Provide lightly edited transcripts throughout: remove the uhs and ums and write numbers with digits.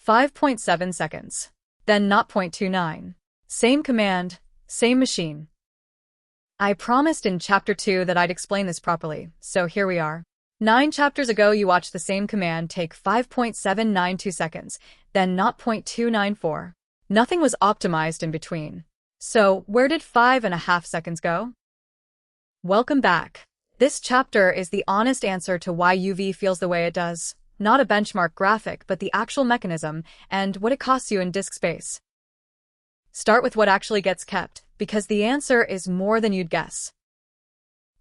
5.7 seconds. Then 0.29. Same command, same machine. I promised in Chapter 2 that I'd explain this properly, so here we are. 9 chapters ago you watched the same command take 5.792 seconds, then 0.294. Nothing was optimized in between. So, where did 5.5 seconds go? Welcome back. This chapter is the honest answer to why UV feels the way it does. Not a benchmark graphic, but the actual mechanism and what it costs you in disk space. Start with what actually gets kept, because the answer is more than you'd guess.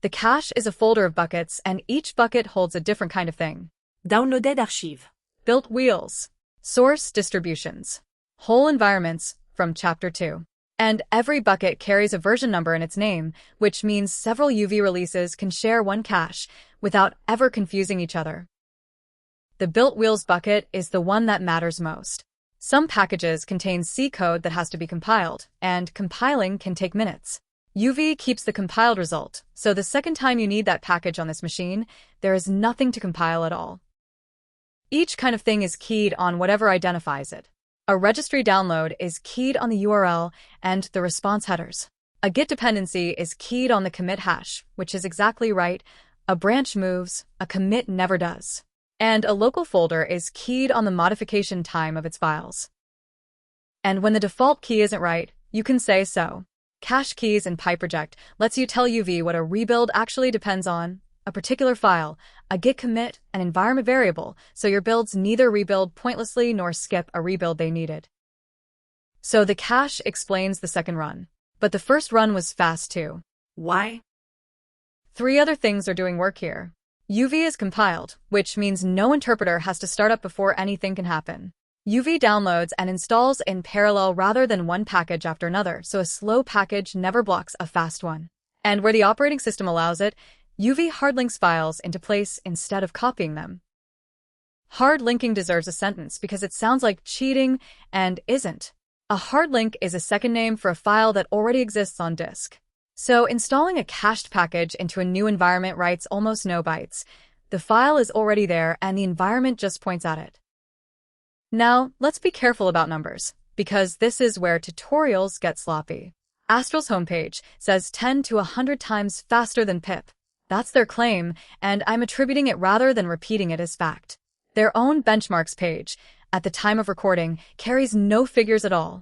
The cache is a folder of buckets, and each bucket holds a different kind of thing. Downloaded archive. Built wheels. Source distributions. Whole environments, from Chapter 2. And every bucket carries a version number in its name, which means several UV releases can share one cache without ever confusing each other. The built wheels bucket is the one that matters most. Some packages contain C code that has to be compiled, and compiling can take minutes. UV keeps the compiled result, so the second time you need that package on this machine, there is nothing to compile at all. Each kind of thing is keyed on whatever identifies it. A registry download is keyed on the URL and the response headers. A Git dependency is keyed on the commit hash, which is exactly right. A branch moves, a commit never does. And a local folder is keyed on the modification time of its files. And when the default key isn't right, you can say so. Cache keys in PyProject lets you tell UV what a rebuild actually depends on, a particular file, a git commit, an environment variable, so your builds neither rebuild pointlessly nor skip a rebuild they needed. So the cache explains the second run. But the first run was fast too. Why? 3 other things are doing work here. UV is compiled, which means no interpreter has to start up before anything can happen. UV downloads and installs in parallel rather than one package after another, so a slow package never blocks a fast one. And where the operating system allows it, UV hard links files into place instead of copying them. Hard linking deserves a sentence because it sounds like cheating and isn't. A hard link is a second name for a file that already exists on disk. So installing a cached package into a new environment writes almost no bytes. The file is already there and the environment just points at it. Now, let's be careful about numbers, because this is where tutorials get sloppy. Astral's homepage says 10 to 100 times faster than pip. That's their claim, and I'm attributing it rather than repeating it as fact. Their own benchmarks page, at the time of recording, carries no figures at all.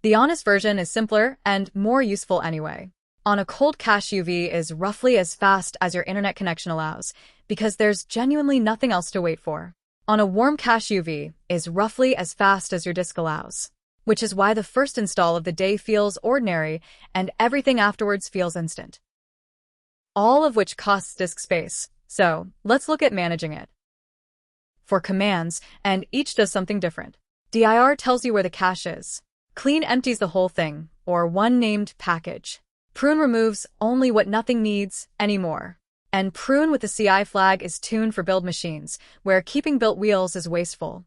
The honest version is simpler and more useful anyway. On a cold cache, UV is roughly as fast as your internet connection allows, because there's genuinely nothing else to wait for. On a warm cache, UV is roughly as fast as your disk allows, which is why the first install of the day feels ordinary and everything afterwards feels instant. All of which costs disk space, so let's look at managing it. For commands, and each does something different. dir tells you where the cache is. Clean empties the whole thing, or one named package. Prune removes only what nothing needs anymore. And prune with the CI flag is tuned for build machines, where keeping built wheels is wasteful.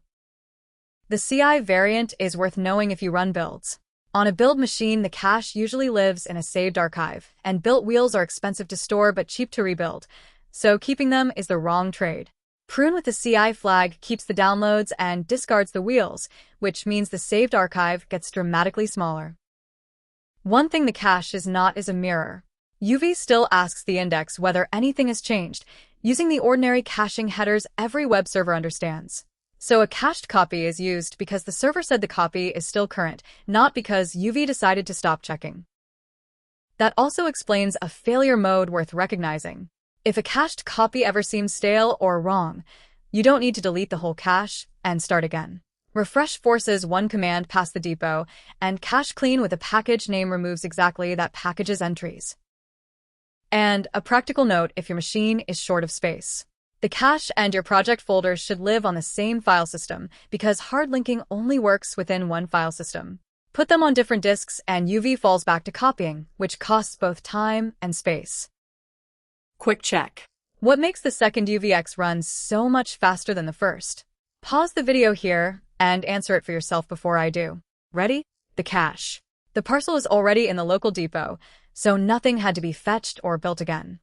The CI variant is worth knowing if you run builds. On a build machine, the cache usually lives in a saved archive, and built wheels are expensive to store but cheap to rebuild, so keeping them is the wrong trade. Prune with the CI flag keeps the downloads and discards the wheels, which means the saved archive gets dramatically smaller. One thing the cache is not is a mirror. UV still asks the index whether anything has changed, using the ordinary caching headers every web server understands. So a cached copy is used because the server said the copy is still current, not because UV decided to stop checking. That also explains a failure mode worth recognizing. If a cached copy ever seems stale or wrong, you don't need to delete the whole cache and start again. Refresh forces one command past the depot, and cache clean with a package name removes exactly that package's entries. And a practical note if your machine is short of space. The cache and your project folders should live on the same file system because hard linking only works within one file system. Put them on different disks and UV falls back to copying, which costs both time and space. Quick check. What makes the second UVX run so much faster than the first? Pause the video here and answer it for yourself before I do. Ready? The cache. The parcel is already in the local depot, so nothing had to be fetched or built again.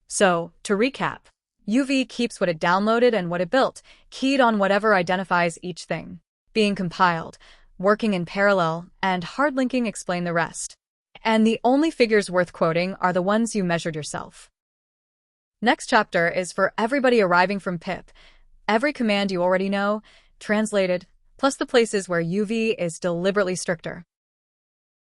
So, to recap, UV keeps what it downloaded and what it built, keyed on whatever identifies each thing. Being compiled, working in parallel, and hard linking explain the rest. And the only figures worth quoting are the ones you measured yourself. Next chapter is for everybody arriving from pip. Every command you already know, translated, plus the places where UV is deliberately stricter.